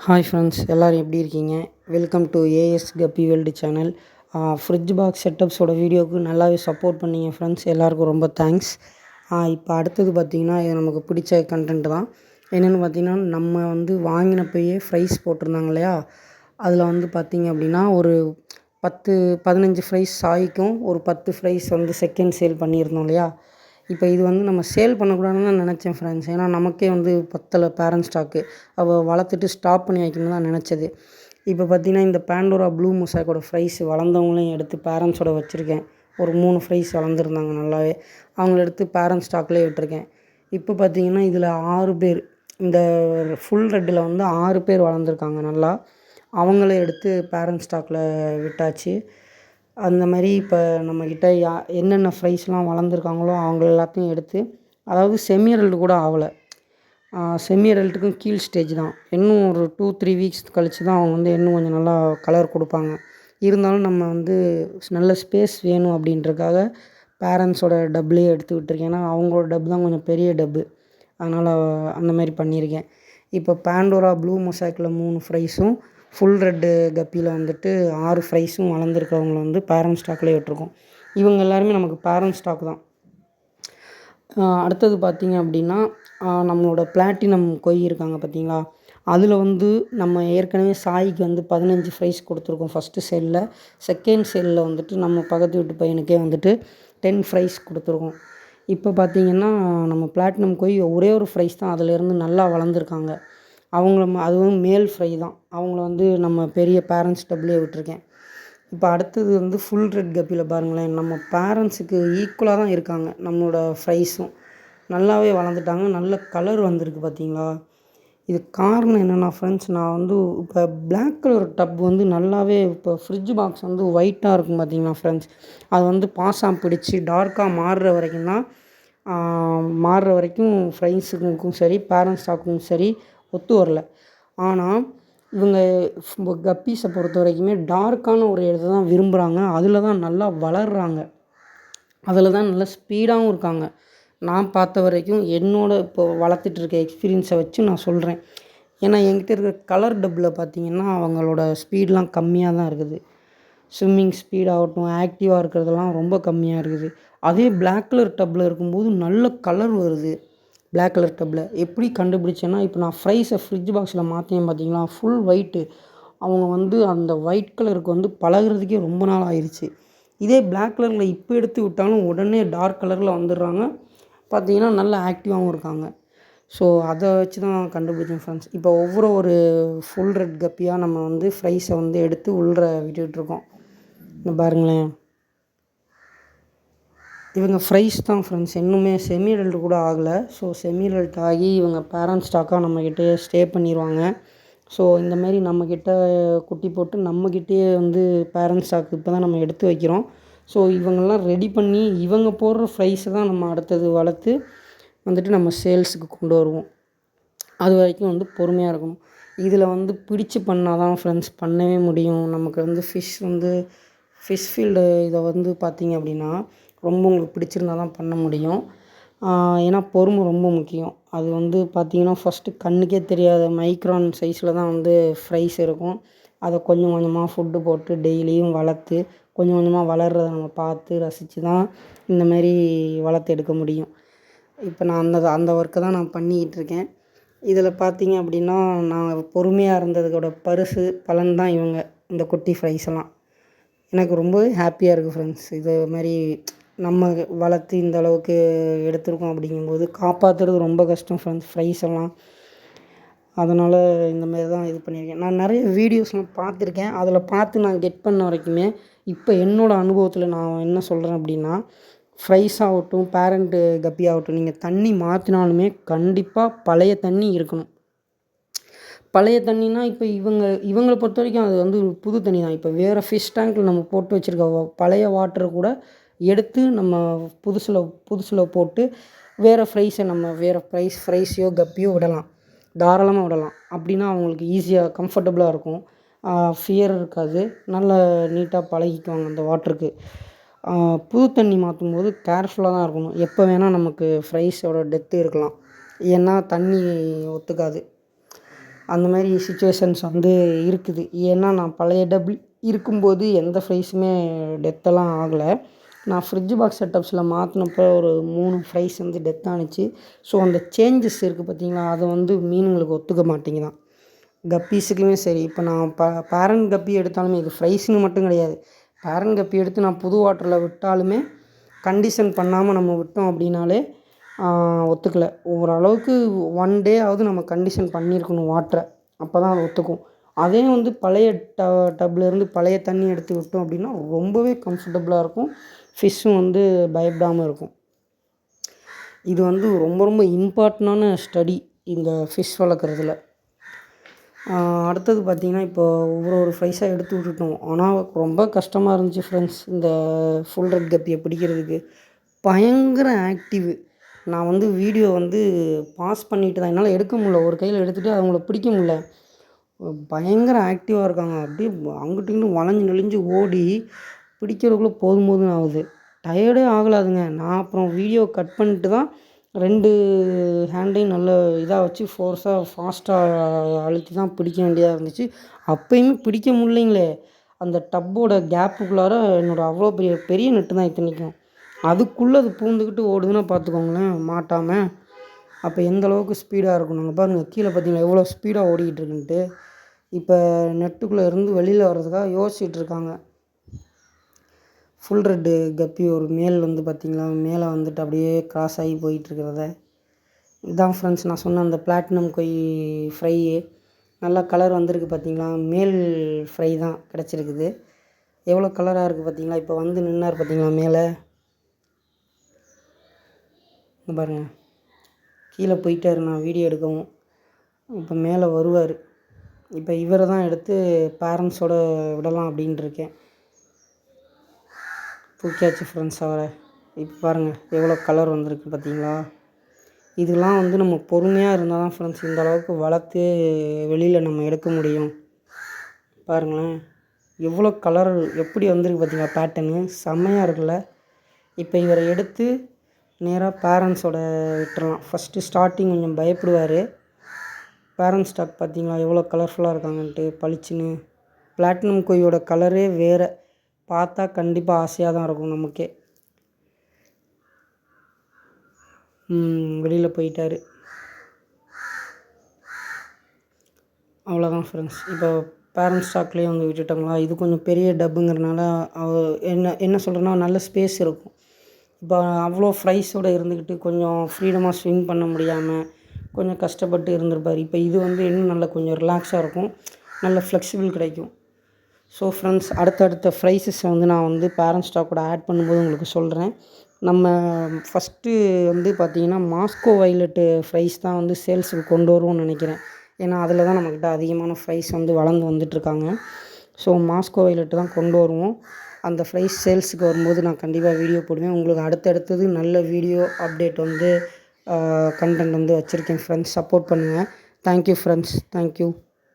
Hi friends, எல்லோரும் எப்படி இருக்கீங்க? வெல்கம் டு ஏஎஸ் கப்பி வேர்ல்டு சேனல். ஃப்ரிட்ஜ் பாக்ஸ் செட்டப்ஸோட வீடியோவுக்கு நல்லாவே சப்போர்ட் பண்ணீங்க ஃப்ரெண்ட்ஸ். எல்லாருக்கும் ரொம்ப தேங்க்ஸ். இப்போ அடுத்தது பார்த்திங்கன்னா, இது நமக்கு பிடிச்ச கண்டென்ட் தான். என்னென்னு பார்த்திங்கன்னா, நம்ம வாங்கினப்பயே ஃப்ரைஸ் போட்டிருந்தாங்க இல்லையா? அதில் பார்த்திங்க அப்படின்னா, ஒரு 15 ஃப்ரைஸ் சாய்க்கும், ஒரு 10 ஃப்ரைஸ் செகண்ட் சேல் பண்ணியிருந்தோம் இல்லையா? இப்போ இது நம்ம சேல் பண்ணக்கூடாதுன்னு தான் நினச்சேன் ஃப்ரெண்ட்ஸ். ஏன்னா நமக்கே பத்தலை பேரண்ட் ஸ்டாக்கு. வளர்த்துட்டு ஸ்டாப் பண்ணி வைக்கணும்னு தான் நினச்சது. இப்போ பார்த்திங்கன்னா, இந்த பேண்டோரா ப்ளூ மொசைக்கோட ஃப்ரைஸ் வளர்ந்தவங்களையும் எடுத்து பேரண்ட்ஸோட வச்சுருக்கேன். ஒரு 3 ஃப்ரைஸ் வளர்ந்துருந்தாங்க நல்லாவே. அவங்கள எடுத்து பேரண்ட் ஸ்டாக்லேயே விட்டுருக்கேன். இப்போ பார்த்திங்கன்னா, இதில் 6 பேர், இந்த ஃபுல் ரெட்டில் 6 பேர் வளர்ந்துருக்காங்க நல்லா. அவங்கள எடுத்து பேரண்ட் ஸ்டாக்கில் விட்டாச்சு. அந்த மாதிரி இப்போ நம்மக்கிட்ட என்னென்ன ஃப்ரைஸ்லாம் வளர்ந்துருக்காங்களோ அவங்க எல்லாத்தையும் எடுத்து, அதாவது செமி அடல்ட் கூட ஆகலை, செமி அடல்ட்டுக்கும் கீழ் ஸ்டேஜ் தான். இன்னும் ஒரு 2-3 வீக்ஸ் கழித்து தான் அவங்க இன்னும் கொஞ்சம் நல்லா கலர் கொடுப்பாங்க. இருந்தாலும் நம்ம நல்ல ஸ்பேஸ் வேணும் அப்படின்றதுக்காக பேரண்ட்ஸோட டப்லேயே எடுத்து விட்டுருக்கேன். ஏன்னா அவங்களோட டப் தான் கொஞ்சம் பெரிய டப்பு. அதனால் அந்த மாதிரி பண்ணியிருக்கேன். இப்போ பேண்டோரா ப்ளூ மொசைக்கில் 3 ஃப்ரைஸும், ஃபுல் ரெட்டு கப்பியில் 6 ஃப்ரைஸும் வளர்ந்துருக்கவங்கள பேரண்ட் ஸ்டாக்லேயே விட்டுருக்கோம். இவங்க எல்லாருமே நமக்கு பேரண்ட் ஸ்டாக் தான். அடுத்தது பார்த்திங்க அப்படின்னா, நம்மளோட பிளாட்டினம் கொய் இருக்காங்க பார்த்திங்களா? அதில் நம்ம ஏற்கனவே சாய்க்கு 15 ஃப்ரைஸ் கொடுத்துருக்கோம் ஃபஸ்ட்டு சேலில். செகண்ட் சேலில் நம்ம பக்கத்து வீட்டு பையனுக்கே 10 ஃப்ரைஸ் கொடுத்துருக்கோம். இப்போ பார்த்திங்கன்னா, நம்ம பிளாட்டினம் கொய் ஒரே ஒரு ஃப்ரைஸ் தான் அதிலேருந்து நல்லா வளர்ந்துருக்காங்க. அதுவும் மேல் ஃப்ரை தான். அவங்கள நம்ம பெரிய பேரண்ட்ஸ் டப்லேயே விட்டுருக்கேன். இப்போ அடுத்தது ஃபுல் ரெட் கப்பியில் பாருங்களேன், நம்ம பேரண்ட்ஸுக்கு ஈக்குவலாக தான் இருக்காங்க. நம்மளோட ஃப்ரைஸும் நல்லாவே வளர்ந்துட்டாங்க. நல்ல கலர் வந்திருக்கு பார்த்தீங்களா? இது காரணம் என்னென்னா ஃப்ரெண்ட்ஸ், நான் இப்போ பிளாக் கலர் டப் நல்லாவே, இப்போ ஃப்ரிட்ஜ் பாக்ஸ் ஒயிட்டாக இருக்கும் பார்த்தீங்களா ஃப்ரெண்ட்ஸ், அது பாஸாக பிடிச்சி டார்க்காக மாறுற வரைக்கும் ஃப்ரைஸுக்கும் சரி பேரண்ட் ஸ்டாக்கும் சரி ஒத்து வரல. ஆனால் இவங்க கப்பீஸை பொறுத்த வரைக்குமே டார்க்கான ஒரு இடத்த தான் விரும்புகிறாங்க. அதில் தான் நல்லா வளர்கிறாங்க. அதில் தான் நல்லா ஸ்பீடாகவும் இருக்காங்க. நான் பார்த்த வரைக்கும் இப்போ வளர்த்துட்டு இருக்க எக்ஸ்பீரியன்ஸை வச்சு நான் சொல்கிறேன். ஏன்னா என்கிட்ட இருக்கிற கலர் டப்பில் பார்த்திங்கன்னா அவங்களோட ஸ்பீடெலாம் கம்மியாக தான் இருக்குது. ஸ்விம்மிங் ஸ்பீடாகட்டும், ஆக்டிவாக இருக்கிறதெல்லாம் ரொம்ப கம்மியாக இருக்குது. அதே பிளாக் கலர் டப்பில் இருக்கும்போது நல்ல கலர் வருது. பிளாக் கலர் டப்பில் எப்படி கண்டுபிடிச்சேன்னா, இப்போ நான் ஃப்ரைஸை ஃப்ரிட்ஜ் பாக்ஸில் மாற்றினேன் பார்த்தீங்களா, ஃபுல் ஒயிட்டு. அவங்க அந்த ஒயிட் கலருக்கு பழகுறதுக்கே ரொம்ப நாள் ஆயிடுச்சு. இதே பிளாக் கலரில் இப்போ எடுத்து விட்டாலும் உடனே டார்க் கலரில் வந்துடுறாங்க. பார்த்திங்கன்னா நல்லா ஆக்டிவாகவும் இருக்காங்க. ஸோ அதை வச்சு தான் கண்டுபிடிச்சேன் ஃப்ரெண்ட்ஸ். இப்போ ஒரு ஃபுல் ரெட் கப்பியாக நம்ம ஃப்ரைஸை எடுத்து உள்ளே விட்டுட்ருக்கோம். இந்த பாருங்களேன், இவங்க ஃப்ரைஸ் தான் ஃப்ரெண்ட்ஸ். இன்னுமே செமி அடல்ட் கூட ஆகலை. ஸோ செமி அடல்ட் ஆகி இவங்க பேரண்ட் ஸ்டாக்காக நம்மக்கிட்டே ஸ்டே பண்ணிடுவாங்க. ஸோ இந்தமாரி நம்மக்கிட்ட குட்டி போட்டு நம்மக்கிட்டேயே பேரண்ட் ஸ்டாக் இப்போ தான் நம்ம எடுத்து வைக்கிறோம். ஸோ இவங்கெல்லாம் ரெடி பண்ணி இவங்க போடுற ஃப்ரைஸை தான் நம்ம அடுத்தது வளர்த்து நம்ம சேல்ஸுக்கு கொண்டு வருவோம். அது வரைக்கும் பொறுமையாக இருக்கணும். இதில் பிடிச்சு பண்ணால் தான் ஃப்ரெண்ட்ஸ் பண்ணவே முடியும். நமக்கு ஃபிஷ் ஃபீல்டு இதை பார்த்திங்க அப்படின்னா ரொம்ப உங்களுக்கு பிடிச்சிருந்தா தான் பண்ண முடியும். ஏன்னா பொறுமை ரொம்ப முக்கியம். அது பார்த்திங்கன்னா ஃபஸ்ட்டு கண்ணுக்கே தெரியாத மைக்ரான் சைஸில் தான் ஃப்ரைஸ் இருக்கும். அதை கொஞ்சம் கொஞ்சமாக ஃபுட்டு போட்டு டெய்லியும் வளர்த்து கொஞ்சம் கொஞ்சமாக வளர்றத நம்ம பார்த்து ரசித்து தான் இந்தமாரி வளர்த்து எடுக்க முடியும். இப்போ நான் அந்த ஒர்க்கை தான் நான் பண்ணிக்கிட்டுருக்கேன். இதில் பார்த்திங்க அப்படின்னா, நான் பொறுமையாக இருந்ததுக்கோட பலன் தான் இவங்க, இந்த குட்டி ஃப்ரைஸ் எல்லாம். எனக்கு ரொம்பவே ஹாப்பியாக இருக்குது ஃப்ரெண்ட்ஸ். இது மாதிரி நம்ம வளர்த்து இந்த அளவுக்கு எடுத்திருக்கோம் அப்படிங்கும்போது காப்பாற்றுறது ரொம்ப கஷ்டம் ஃப்ரெண்ட்ஸ், ஃப்ரைஸ் எல்லாம். அதனால் இந்தமாரி தான் இது பண்ணியிருக்கேன். நான் நிறைய வீடியோஸ்லாம் பார்த்துருக்கேன். அதில் பார்த்து நான் கெட் பண்ண வரைக்குமே இப்போ என்னோடய அனுபவத்தில் நான் என்ன சொல்கிறேன் அப்படின்னா, ஃப்ரைஸ் ஆகட்டும், பேரண்ட்டு கப்பி ஆகட்டும், நீங்கள் தண்ணி மாற்றினாலுமே கண்டிப்பாக பழைய தண்ணி இருக்கணும். பழைய தண்ணினா இப்போ இவங்கள பொறுத்த வரைக்கும் அது புது தண்ணி தான். இப்போ வேறு ஃபிஷ் டேங்க்கில் நம்ம போட்டு வச்சுருக்க பழைய வாட்டரை கூட எடுத்து நம்ம புதுசில் போட்டு வேறு ஃப்ரைஸை நம்ம வேறு ஃப்ரைஸையோ கப்பியோ விடலாம், தாராளமாக விடலாம். அப்படின்னா அவங்களுக்கு ஈஸியாக கம்ஃபர்டபுளாக இருக்கும். ஃபியர் இருக்காது. நல்லா நீட்டாக பழகிக்குவாங்க அந்த வாட்டருக்கு. புது தண்ணி மாற்றும்போது கேர்ஃபுல்லாக தான் இருக்கணும். எப்போ வேணால் நமக்கு ஃப்ரைஸோட டெத்து இருக்கலாம். ஏன்னா தண்ணி ஒத்துக்காது. அந்த மாதிரி சுச்சுவேஷன்ஸ் வந்து இருக்குது. ஏன்னா நான் பழைய டப் இருக்கும்போது எந்த ஃப்ரைஸுமே டெத்தெல்லாம் ஆகலை. நான் ஃப்ரிட்ஜ் பாக்ஸ் செட்டப்ஸில் மாற்றினப்போ ஒரு 3 ஃப்ரைஸ் வந்து டெத் ஆணுச்சு. ஸோ அந்த சேஞ்சஸ் இருக்குது பார்த்தீங்களா, அதை வந்து மீனுங்களுக்கு ஒத்துக்க மாட்டேங்குதான். கப்பீஸுக்குமே சரி, இப்போ நான் பேரண்ட் கப்பி எடுத்தாலுமே, இது ஃப்ரைஸ்னு மட்டும் கிடையாது, பேரண்ட் கப்பி எடுத்து நான் புது வாட்டரில் விட்டாலுமே கண்டிஷன் பண்ணாமல் நம்ம விட்டோம் அப்படின்னாலே ஒத்துக்கலை. ஓரளவுக்கு 1 டே ஆவது நம்ம கண்டிஷன் பண்ணியிருக்கணும் வாட்டரை, அப்போ தான் அது ஒத்துக்கும். அதே வந்து பழைய டப்லேருந்து பழைய தண்ணி எடுத்து விட்டோம் அப்படின்னா ரொம்பவே கம்ஃபர்டபுளாக இருக்கும். ஃபிஷ்ஷும் வந்து பயப்படாமல் இருக்கும். இது வந்து ரொம்ப ரொம்ப இம்பார்ட்டண்டான ஸ்டடி இந்த ஃபிஷ் வளர்க்குறதுல. அடுத்தது பார்த்திங்கன்னா, இப்போ ஒவ்வொரு ஃப்ரைஸாக எடுத்து விட்டுட்டோம். ஆனால் ரொம்ப கஷ்டமாக இருந்துச்சு ஃப்ரெண்ட்ஸ், இந்த ஃபுல் ரெட் கப்பியை பிடிக்கிறதுக்கு. பயங்கர ஆக்டிவ். நான் வந்து வீடியோ வந்து பாஸ் பண்ணிட்டு தான், என்னால் எடுக்க முடியல. ஒரு கையில் எடுத்துகிட்டு அவங்கள பிடிக்க முடியல. பயங்கர ஆக்டிவாக இருக்காங்க. அப்படியே அங்கிட்டு இங்கிட்டு வளைஞ்சு நெளிஞ்சு ஓடி பிடிக்கிறதுக்குள்ளே போதும் போதும்னு ஆகுது. டயர்டே ஆகலாதுங்க. நான் அப்புறம் வீடியோ கட் பண்ணிட்டு தான் 2 ஹேண்டையும் நல்ல இதாக வச்சு ஃபோர்ஸாக ஃபாஸ்ட்டாக அழுத்தி தான் பிடிக்க வேண்டியதாக இருந்துச்சு. அப்போயுமே பிடிக்க முடியலைங்களே. அந்த டப்போட கேப்புக்குள்ளார என்னோடய அவ்வளோ பெரிய பெரிய நெட்டு தான் இத்தனைக்கும். அதுக்குள்ளே அது பூந்துக்கிட்டு ஓடுதுன்னா பார்த்துக்கோங்களேன், மாட்டாமல். அப்போ எந்த அளவுக்கு ஸ்பீடாக இருக்கும். நாங்கள் பாருங்கள், கீழே பார்த்தீங்களா எவ்வளோ ஸ்பீடாக ஓடிக்கிட்டு இருக்குன்ட்டு. இப்போ நெட்டுக்குள்ளே இருந்து வெளியில் வர்றதுக்காக யோசிச்சுட்டு இருக்காங்க. ஃபுல் ரெட்டு கப்பி ஒரு மேல் வந்து பார்த்திங்களா, மேலே வந்துட்டு அப்படியே கிராஸ் ஆகி போயிட்டுருக்கிறத. இதுதான் ஃப்ரெண்ட்ஸ் நான் சொன்ன அந்த பிளாட்டினம் கொய் ஃப்ரை. நல்லா கலர் வந்திருக்கு பார்த்திங்களா, மேல் ஃப்ரை தான் கிடச்சிருக்குது. எவ்வளோ கலராக இருக்குது பார்த்திங்களா. இப்போ வந்து நின்னார் பார்த்திங்களா மேலே, பாருங்கள் கீழே போயிட்டார். நான் வீடியோ எடுக்கவும் இப்போ மேலே வருவார். இப்போ இவரை தான் எடுத்து பேரண்ட்ஸோடு விடலாம் அப்படின்ட்டு இருக்கேன். தூக்கியாச்சு ஃப்ரெண்ட்ஸ் அவரை. இப்போ பாருங்கள் எவ்வளோ கலர் வந்திருக்கு பார்த்தீங்களா. இதெல்லாம் வந்து நம்ம பொறுமையாக இருந்தால் தான் ஃப்ரெண்ட்ஸ் இந்த அளவுக்கு வளர்த்து வெளியில் நம்ம எடுக்க முடியும். பாருங்களேன் எவ்வளோ கலர் எப்படி வந்திருக்கு பார்த்தீங்களா, பேட்டர்னு செம்மையாக இருக்குல்ல. இப்போ இவரை எடுத்து நேராக பேரண்ட்ஸோட விட்டுறலாம். ஃபஸ்ட்டு ஸ்டார்டிங் கொஞ்சம் பயப்படுவார். பேரண்ட் ஸ்டாக் பார்த்தீங்களா எவ்வளோ கலர்ஃபுல்லாக இருக்காங்கன்ட்டு பளிச்சுன்னு. பிளாட்டினம் கொய்யோட கலரே வேறு, பார்த்தா கண்டிப்பாக ஆசையாக தான் இருக்கும் நமக்கே. வெளியில் போயிட்டார். அவ்வளோதான் ஃப்ரெண்ட்ஸ். இப்போ பேரண்ட் ஸ்டாக்லேயே வந்து விட்டுட்டாங்களா. இது கொஞ்சம் பெரிய டப்புங்கிறனால என்ன சொல்கிறேன்னா நல்ல ஸ்பேஸ் இருக்கும். இப்போ அவ்வளோ ஃப்ரைஸோடு இருந்துக்கிட்டு கொஞ்சம் ஃப்ரீடமாக ஸ்விம் பண்ண முடியாமல் கொஞ்சம் கஷ்டப்பட்டு இருந்திருப்பார். இப்போ இது வந்து இன்னும் நல்லா கொஞ்சம் ரிலாக்ஸாக இருக்கும், நல்ல ஃப்ளெக்சிபிள் கிடைக்கும். ஸோ ஃப்ரெண்ட்ஸ் அடுத்தடுத்த ஃப்ரைஸஸை வந்து நான் வந்து பேரண்ட் ஸ்டாக்கோட ஆட் பண்ணும்போது உங்களுக்கு சொல்கிறேன். நம்ம ஃபஸ்ட்டு வந்து பார்த்திங்கன்னா மாஸ்கோ வைலட்டு ஃப்ரைஸ் தான் வந்து சேல்ஸுக்கு கொண்டு வருவோம்னு நினைக்கிறேன். ஏன்னா அதில் தான் நம்மக்கிட்ட அதிகமான ஃப்ரைஸ் வந்து வளர்ந்து வந்துட்டுருக்காங்க. ஸோ மாஸ்கோ வைலட்டு தான் கொண்டு வருவோம். அந்த ஃப்ரைஸ் சேல்ஸுக்கு வரும்போது நான் கண்டிப்பாக வீடியோ போடுவேன். உங்களுக்கு அடுத்தடுத்தது நல்ல வீடியோ அப்டேட் வந்து கண்டென்ட் வந்து வச்சுருக்கேன் ஃப்ரெண்ட்ஸ். சப்போர்ட் பண்ணுங்கள். Thank you friends, thank you.